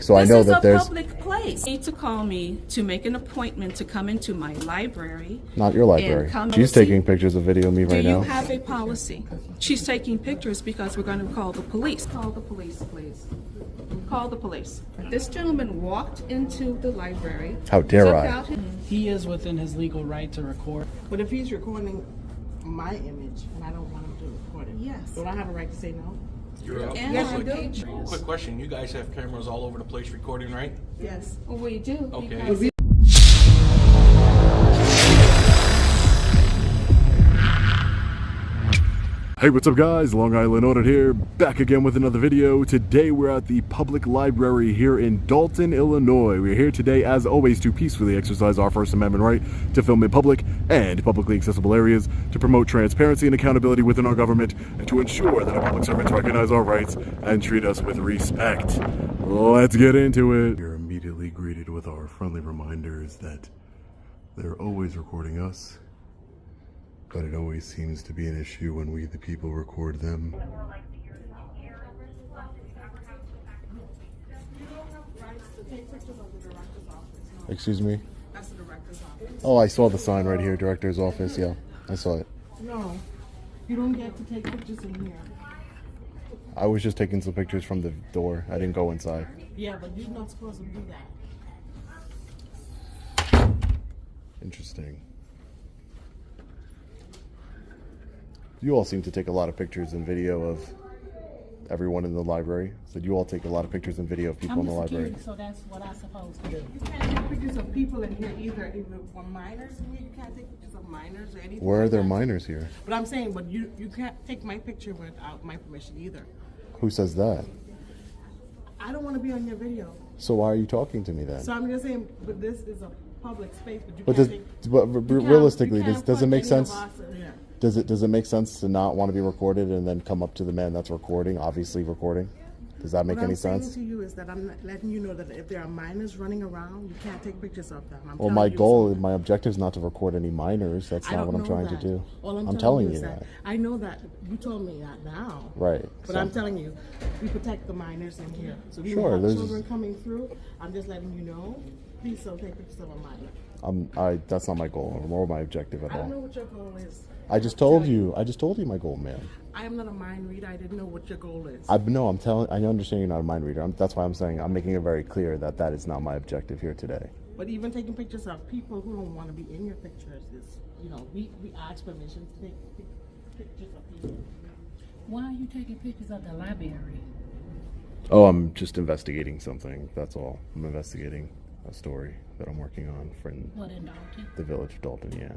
so I know that there's... This is a public place. You need to call me to make an appointment to come into my library. Not your library. She's taking pictures of video of me right now. Do you have a policy? She's taking pictures because we're going to call the police. Call the police, please. Call the police. This gentleman walked into the library. How dare I? He is within his legal right to record. But if he's recording my image and I don't want him to record it, yes, don't I have a right to say no? You're up. Yes, Quick question. You guys have cameras all over the place recording, right? Yes. we do. Okay. Hey, what's up guys? Long Island Audit here, back again with another video. Today we're at the public library here in Dalton, Illinois. We're here today, as always, to peacefully exercise our First Amendment right to film in public and publicly accessible areas, to promote transparency and accountability within our government, and to ensure that our public servants recognize our rights and treat us with respect. Let's get into it. You're immediately greeted with our friendly reminders that they're always recording us. But it always seems to be an issue when we, the people, record them. Excuse me? That's the director's office. Oh, I saw the sign right here, director's office. Yeah, I saw it. No, you don't get to take pictures in here. I was just taking some pictures from the door. I didn't go inside. Yeah, but you're not supposed to do that. Interesting. You all seem to take a lot of pictures and video of everyone in the library. So you all take a lot of pictures and video of people in the library. So that's what I'm supposed to do. You can't take pictures of people in here either. Even for minors in here, you can't take pictures of minors or anything. Where are like there that. minors here? But I'm saying, but you can't take my picture without my permission either. Who says that? I don't want to be on your video. So why are you talking to me then? So I'm just saying, but this is a public space, but you But, can't realistically, you can't does it put make any of sense? us in here. Does it make sense to not want to be recorded and then come up to the man that's recording, obviously recording? Does that make any sense? What I'm saying to you is that I'm letting you know that if there are minors running around, you can't take pictures of them. Well, my goal, my objective is not to record any minors. That's not what I'm trying to do. All I'm telling you that. I know that. You told me that now. Right. But I'm telling you, we protect the minors in here. So if you Sure, have there's- children coming through, I'm just letting you know, please don't take pictures of a minor. That's not my goal or my objective at I don't all. know what your goal is. I just told you my goal, man. I am not a mind reader. I didn't know what your goal is. I understand you're not a mind reader. That's why I'm saying, I'm making it very clear that that is not my objective here today. But even taking pictures of people who don't want to be in your pictures is, we ask permission to take pictures of people. Why are you taking pictures of the library? Oh, I'm just investigating something. That's all. I'm investigating a story that I'm working on for What, in Dalton? the village of Dalton, yeah.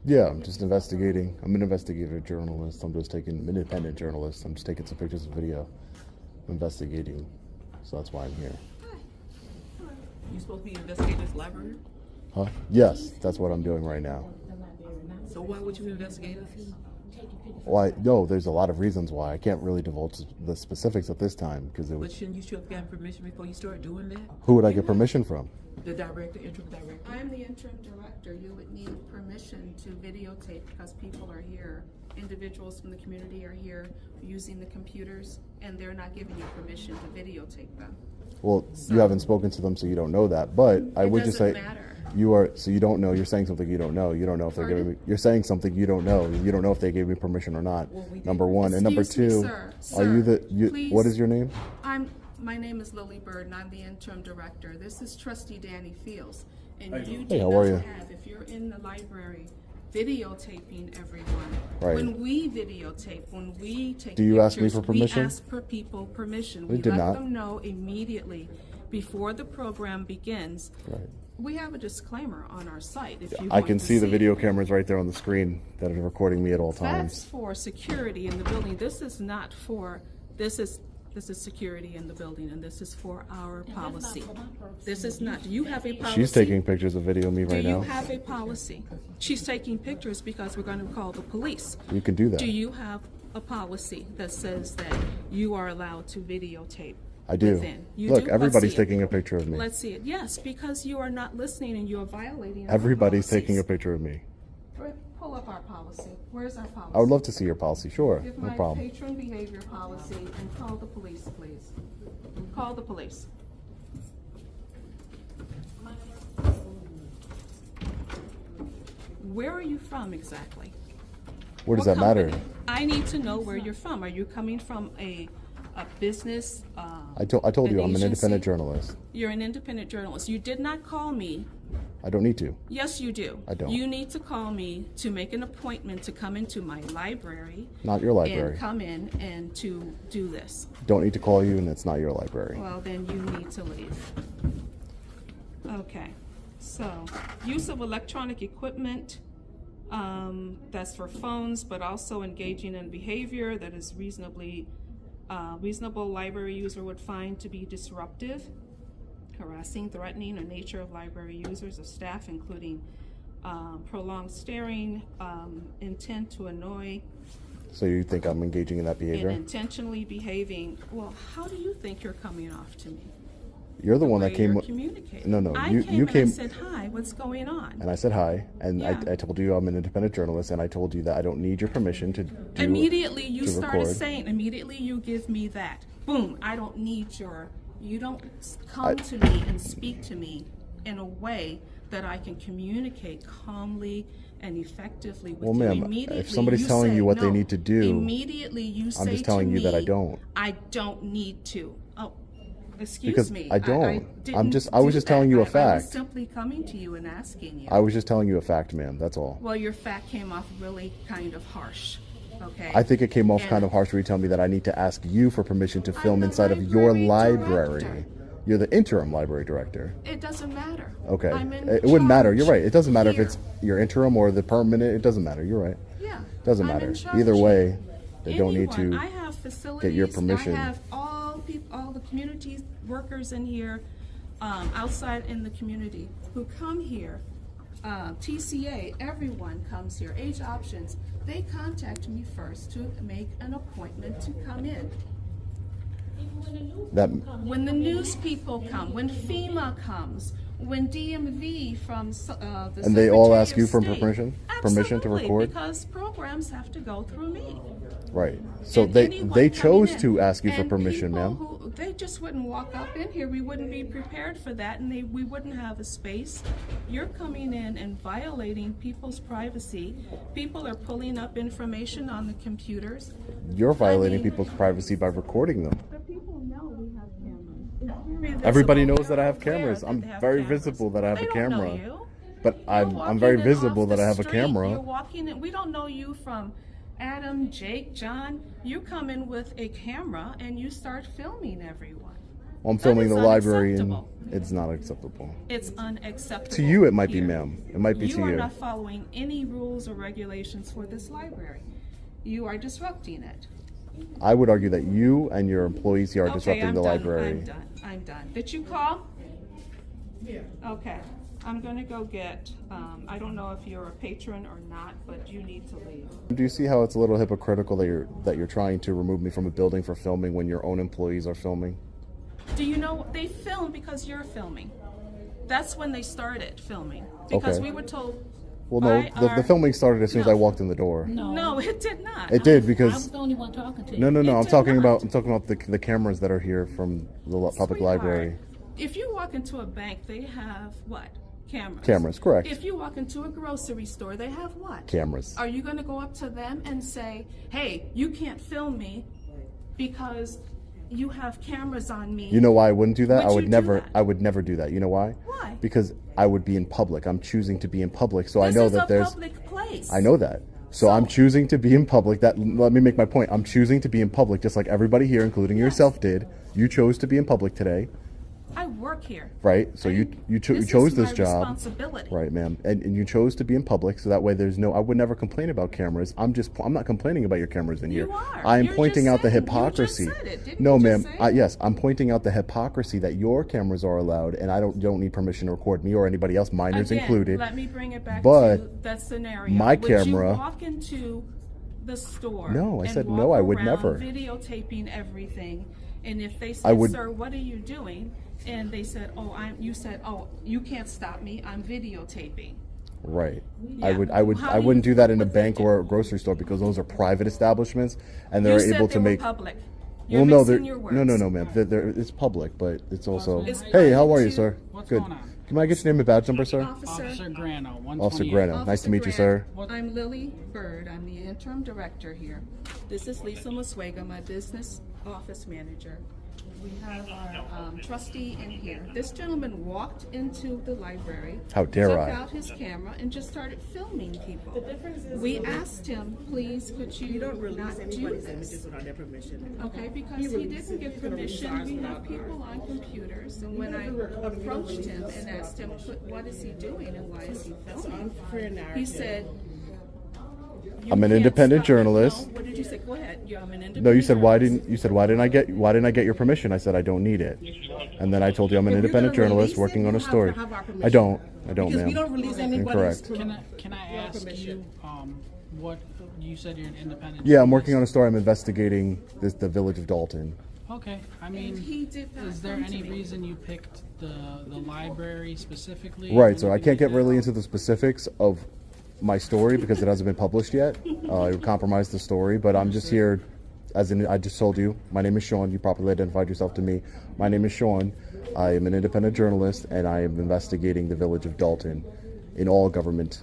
Yeah, I'm just investigating. I'm an investigative journalist. I'm an independent journalist. I'm just taking some pictures and video. I'm investigating. So that's why I'm here. You supposed to be investigating this library? Huh? Yes, that's what I'm doing right now. So why would you investigate us? Why? No, there's a lot of reasons why. I can't really divulge the specifics at this time because it But would. shouldn't you have gotten permission before you start doing that? Who would I get permission from? The director, interim director? I'm the interim director. You would need permission to videotape because people are here. Individuals from the community are here using the computers, and they're not giving you permission to videotape them. Well, you haven't spoken to them, so you don't know that. But I would just say, matter. you are. So you don't know. You're saying something you don't know. You don't know if they're giving me. You're saying something you don't know. You don't know if they gave me permission or not. Well, we Number one, and number Excuse me, two, sir. are you the? Please. What is your name? My name is Lily Bird, and I'm the interim director. This is Trustee Danny Fields, and you Hey, do how not are you? have, if you're in the library, videotaping everyone. Right. When we videotape, when we take Do you ask me pictures, for permission? We ask for people permission. We We did let not. them know immediately before the program begins. Right. We have a disclaimer on our site. If you I can see the video cameras right there on the screen that are recording me at all That's times. for security in the building. This is not for, this is security in the building, and this is for our policy. This is not, do you have a policy? She's taking pictures of video of me right Do you now. have a policy? She's taking pictures because we're going to call the police. You can do that. Do you have a policy that says that you are allowed to videotape? I do. Within? You Look, do? Let's everybody's see it. taking a picture of me. Let's see it. Yes, because you are not listening and you are violating our Everybody's taking a policies. picture of me. pull up our policy. Where's our policy? I would love to see your policy. Sure, Give no my problem. patron behavior policy and call the police, please. Call the police. Where are you from exactly? Where does What that matter? company? I need to know where you're from. Are you coming from a business? I told you I'm an agency? independent journalist. You're an independent journalist. You did not call me. I don't need to. Yes, you do. I don't. You need to call me to make an appointment to come into my library. Not your library. And come in and to do this. Don't need to call you, and it's not your library. Well, then you need to leave. Okay. So, use of electronic equipment, that's for phones, but also engaging in behavior that is reasonable library user would find to be disruptive, harassing, threatening, or nature of library users or staff, including prolonged staring, intent to annoy, So you think I'm engaging in that and behavior? intentionally behaving. Well, how do you think you're coming off to me? You're the one way that came. you're communicating. No, I you came came. and I said, hi, what's going on? And I said hi, and Yeah. I told you I'm an independent journalist, and I told you that I don't need your permission to do. Immediately you to started record. saying, immediately you give me that. Boom, I don't need you don't come to me and speak to me in a way that I can communicate calmly and effectively with Well, you. ma'am, Immediately if somebody's you telling say, you what they no. need to do, immediately you say just telling to you that I me, don't. I don't need to. Oh, excuse Because me. I don't. I didn't was do just telling you a that. I was fact. simply coming to you and asking you. I was just telling you a fact, ma'am. That's all. Well, your fact came off really kind of harsh. Okay. I think it came off And- kind of harsh when you tell me that I need to ask you for permission to film the inside of your library library. director. You're the interim library director. It doesn't matter. Okay. I'm in It wouldn't matter. You're charge right. It doesn't matter if here. it's your interim or the permanent. It doesn't matter. You're right. Yeah. Doesn't I'm matter. in charge Either here. way, they don't need Anyone. to I have facilities. get your permission. I have all the community workers in here, outside in the community who come here. TCA, everyone comes here. Age Options, they contact me first to make an appointment to come in. That When the news people come, when FEMA comes, when DMV from the And they all Secretary ask you of for State. permission to Absolutely, record? because programs have to go through me. right. So And they anyone chose coming in. to ask you for And permission, people ma'am. who- They just wouldn't walk up in here. We wouldn't be prepared for that, and we wouldn't have a space. You're coming in and violating people's privacy. People are pulling up information on the computers. You're violating I mean- people's privacy by recording them. The people know we have cameras. It's very visible. Everybody knows that I They're have cameras. aware I'm that they have very cameras. visible that I have They a don't know camera. you. But You're I'm walking very in visible off that the I have a street. camera. You're walking in. We don't know you from Adam, Jake, John. You come in with a camera and you start filming everyone. I'm That filming is the library, and unacceptable. it's not acceptable. It's unacceptable. To you, it might be, here. ma'am. It might be You to are you. not following any rules or regulations for this library. You are disrupting it. I would argue that you and your employees here are Okay, disrupting I'm the done. library. I'm done. I'm done. Did you call? Yeah. Okay. I'm gonna go get, I don't know if you're a patron or not, but you need to leave. Do you see how it's a little hypocritical that you're trying to remove me from a building for filming when your own employees are filming? Do you know, they film because you're filming. That's when they started filming. Because Okay. we were told Well, no, by the our- filming started as soon as No. I walked in the door. No, it did not. It did I was because the only one talking to you. no. It I'm did talking not. about the cameras that are here from the public Sweetheart, library. If you walk into a bank, they have what? Cameras. Cameras, correct. If you walk into a grocery store, they have what? Cameras. Are you going to go up to them and say, hey, you can't film me because you have cameras on me? You know why I wouldn't do that? Would I would you do never. that? I would never do that. You know why? Why? Because I would be in public. I'm choosing to be in public, so This I know is that a there's. public place. I know that. So I'm choosing to be in public. Let me make my point. I'm choosing to be in public, just like everybody here, including yourself, did. You chose to be in public today, I work here. right? So you This chose is this my job, responsibility. right, ma'am? And you chose to be in public, so that way there's no. I would never complain about cameras. I'm not complaining about your cameras in here. You are. I am You're pointing just out the saying- you just hypocrisy. said it. Didn't No, you ma'am. just say it? Yes, I'm pointing out the hypocrisy that your cameras are allowed, and I don't need permission to record me or anybody else, minors Again, included. let me bring it back But to that scenario. my Would camera- you walk into the store? No, I and said walk no, I would around never. Videotaping everything, and if they I said, would- "Sir, what are you doing?" and they said, "Oh, you said, oh, you can't stop me. I'm videotaping." Right. Yeah. I wouldn't do that in a bank or a grocery store because those are private establishments and they're You able said to they make. were public. Well, You're no, mixing your words. no, ma'am. It's public, but it's also. It's Hey, how private are you, too. sir? What's Good. going on? Can I get your name and badge number, sir? Officer Grano, 128. Officer Grano. Nice to meet you, sir. I'm Lily Bird. I'm the interim director here. This is Lisa Muswega, my business office manager. We have our trustee in here. This gentleman walked into the library. How dare took I. out his camera and just started filming people. The difference is We asked him, please, could you we don't release not do anybody's this? images without their permission. Okay, because He he releases didn't it. give He's gonna release permission. ours We without have people on computers, and when I approached him and asked him, what is he doing and why is he It's filming? unfair narrative. He said, "You I'm an can't independent stop me." journalist. No, what did you say? Go ahead. I'm an independent No, you said why journalist. why didn't I get your permission? I said I don't need it. And then I told you I'm an If you're independent gonna journalist release it, working on you a have story. to have our I permission. don't, Because ma'am. we don't release anybody's Incorrect. Can I ask you, what, you said you're an independent Yeah, I'm working on a journalist. story. I'm investigating the village of Dalton. Okay, I mean, he did not is there come to any me. reason you picked the library specifically? Right, so I Anything can't get like really that? into the specifics of my story because it hasn't been published yet. It would compromise the story, but I'm just here, as in I just told you, my name is Sean. You properly identified yourself to me. My name is Sean. I am an independent journalist, and I am investigating the village of Dalton in all government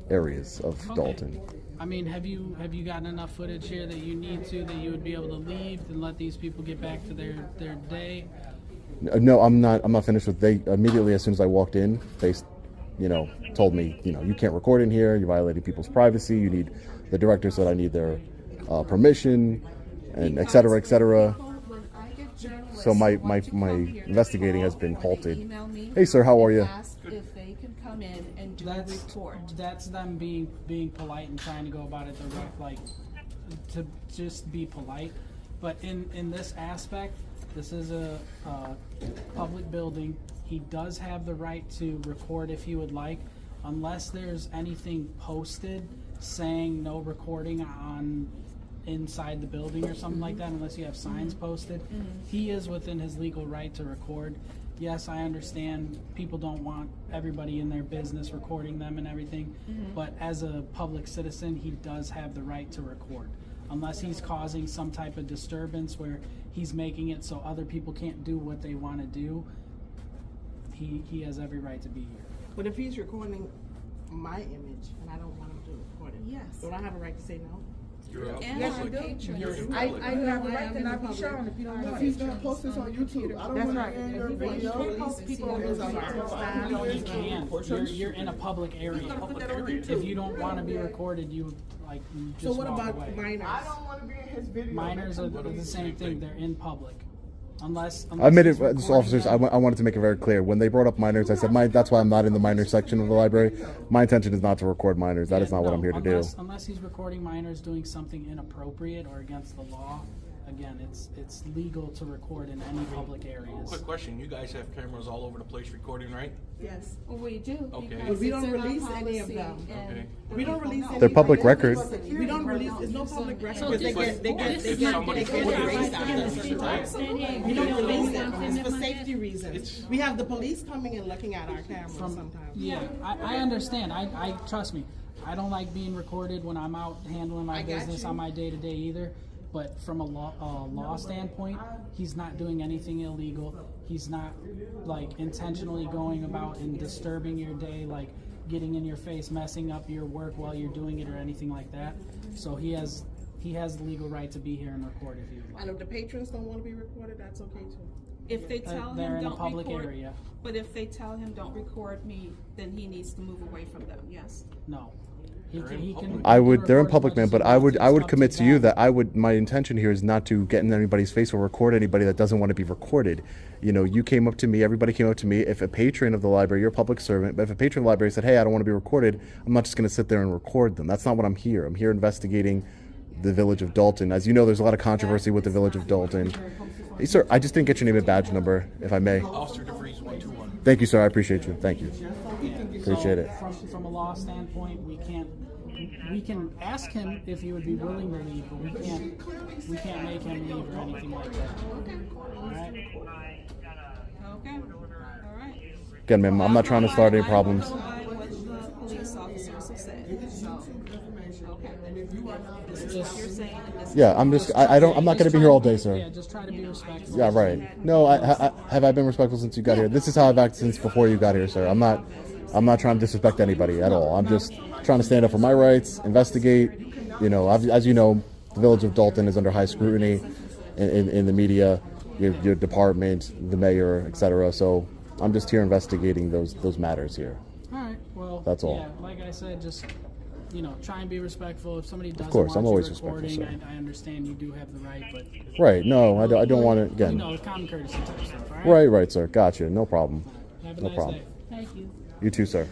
areas of Okay. Dalton. I mean, have you gotten enough footage here that you need to, that you would be able to leave and let these people get back to their day? No, I'm not finished with. They immediately, as soon as I walked in, they, told me, you can't record in here. You're violating people's privacy. You need. The director said I need their permission, and et cetera, et cetera. When I get journalists So my who want to my come here, investigating they has been call or they halted. email me Hey, sir, how are and you? ask if they can come in and do a report. That's them being polite and trying to go about it the right, like, to just be polite. But in this aspect, this is a public building. He does have the right to record if he would like, unless there's anything posted saying no recording on inside the building or something like that, unless you have signs posted. He is within his legal right to record. Yes, I understand people don't want everybody in their business recording them and everything, but as a public citizen, he does have the right to record. Unless he's causing some type of disturbance where he's making it so other people can't do what they want to do, he has every right to be here. But if he's recording my image and I don't want him to record it, Yes. don't I have a right to say no? You're out And in our public. patrons. You're in I public. have a right to not be shown if you don't want He's it. gonna post this on YouTube. I don't That's want right. to hear your If you video. post people on his staff, No, you can't. You're in a public area. If you don't want to be recorded, you just So what walk about away. minors? I don't want to be in his video. Minors are the same thing. They're in public. Unless I made it, he's recording officers. I them. wanted to make it very clear. When they brought up minors, I said, that's why I'm not in the minor section of the library. My intention is not to record minors. That is not what I'm here to do. Unless he's recording minors doing something inappropriate or against the law, again, it's legal to record in any public areas. Quick question, you guys have cameras all over the place recording, right? Yes. We do. Okay. because But we it's don't in our release any of policy them. and Okay. the We don't people release know. They're public record. We don't release, there's no public record. So Because they this get If somebody erased after a photos certain time. right? We don't release it, it's for safety reasons. We have the police coming and looking at our cameras sometimes. Yeah, I understand. I trust me. I don't like being recorded when I'm out handling my I got business you. on my day-to-day either. But from a law standpoint, he's not doing anything illegal. He's not intentionally going about and disturbing your day, getting in your face, messing up your work while you're doing it or anything like that. So he has the legal right to be here and record if he would like. And if the patrons don't want to be recorded, that's okay too. If they tell They're him in a don't public record, area. but if they tell him don't record me, then he needs to move away from them, yes. No. He They're in can public. They're in record public, as man. much But as I he would wants. It's up commit to you them. that my intention here is not to get in anybody's face or record anybody that doesn't want to be recorded. You came up to me. Everybody came up to me. If a patron of the library, you're a public servant, but if a patron of the library said, "Hey, I don't want to be recorded," I'm not just going to sit there and record them. That's not what I'm here. I'm here investigating the village of Dalton. As you know, there's a lot of controversy with the village of Dalton. Hey, sir, I just didn't get your name and badge number, if I may. Officer DeVries 121. Thank you, sir. I appreciate you. Thank you. Appreciate it. From a law standpoint, we can ask him if he would be willing to leave, but we can't make him leave or anything like that. Okay. All right? Okay, all right. Again, ma'am, I'm not trying to start any I will problems. go by what the police is what you're saying. And this is Yeah, I'm just, I'm not going to be here all day, sir. Yeah, just try to be respectful. Yeah, right. No, have I been respectful since you got here? This is how I've acted since before you got here, sir. I'm not trying to disrespect anybody at all. I'm just trying to stand up for my rights, investigate. You know, as you know, the village of Dalton is under high scrutiny in the media, your department, the mayor, etc. So I'm just here investigating those matters here. All right. Well, That's all. Yeah, like I said, just try and be respectful. If somebody doesn't course, want I'm you always recording, respectful, sir. I understand you do have the right, but Right. No, I don't want to, again. common courtesy type stuff. All right. Right, sir. Gotcha. No problem. Have a No nice problem. day. Thank you. You too, sir.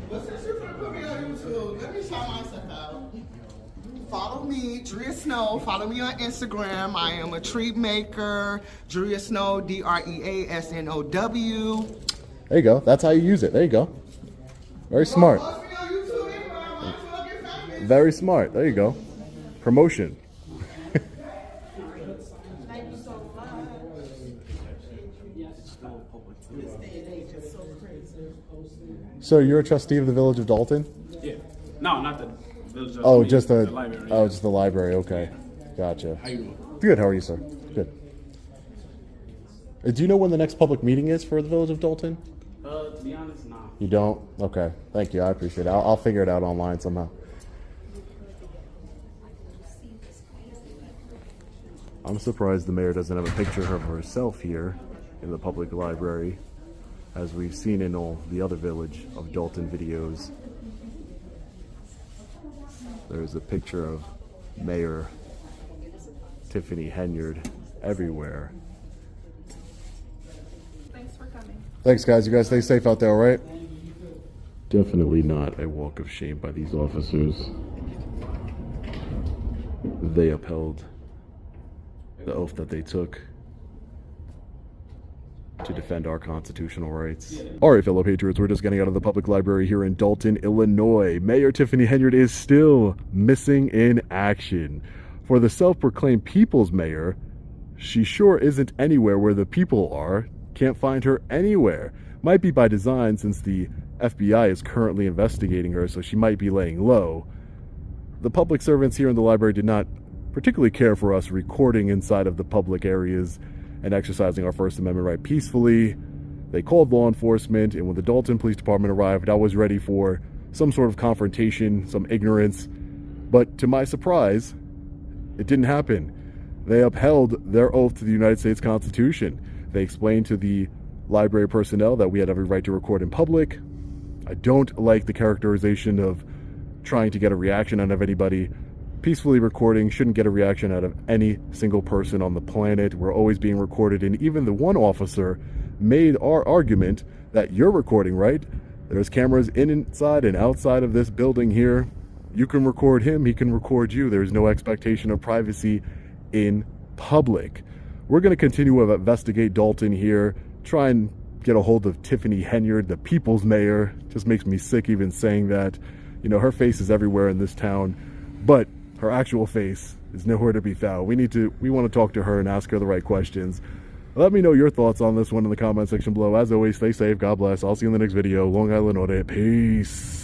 Well, since you're gonna put me on YouTube, let me shout myself out. Follow me, Drea Snow. Follow me on Instagram. I am a tree maker. Drea Snow, DREASNOW. There you go. That's how you use it. There you go. Very smart. Post me on YouTube anyway. I might as well get famous. Very smart. There you go. Promotion. Thank you so much. This day and age is so crazy. So you're a trustee of the village of Dalton? Yeah. No, not the village. Oh, just the library. Oh, just the library. Okay, gotcha. How you doing? Good. How are you, sir? Good. Do you know when the next public meeting is for the village of Dalton? To be honest, nah. You don't? Okay. Thank you. I appreciate it. I'll figure it out online somehow. I'm surprised the mayor doesn't have a picture of herself here in the public library, as we've seen in all the other village of Dalton videos. There's a picture of Mayor Tiffany Henyard everywhere. Thanks for coming. Thanks, guys. You guys stay safe out there, all right? Definitely not a walk of shame by these officers. They upheld the oath that they took to defend our constitutional rights. All right, fellow patriots, we're just getting out of the public library here in Dalton, Illinois. Mayor Tiffany Henyard is still missing in action. For the self-proclaimed people's mayor, she sure isn't anywhere where the people are. Can't find her anywhere. Might be by design, since the FBI is currently investigating her, so she might be laying low. The public servants here in the library did not particularly care for us recording inside of the public areas and exercising our First Amendment right peacefully. They called law enforcement, and when the Dalton Police Department arrived, I was ready for some sort of confrontation, some ignorance. But to my surprise, it didn't happen. They upheld their oath to the United States Constitution. They explained to the library personnel that we had every right to record in public. I don't like the characterization of trying to get a reaction out of anybody. Peacefully recording shouldn't get a reaction out of any single person on the planet. We're always being recorded, and even the one officer made our argument that you're recording, right? There's cameras inside and outside of this building here. You can record him, he can record you. There's no expectation of privacy in public. We're going to continue to investigate Dalton here, try and get a hold of Tiffany Henyard, the people's mayor. Just makes me sick even saying that. You know, her face is everywhere in this town, but her actual face is nowhere to be found. We want to talk to her and ask her the right questions. Let me know your thoughts on this one in the comment section below. As always, stay safe. God bless. I'll see you in the next video. Long Island Audit. Peace.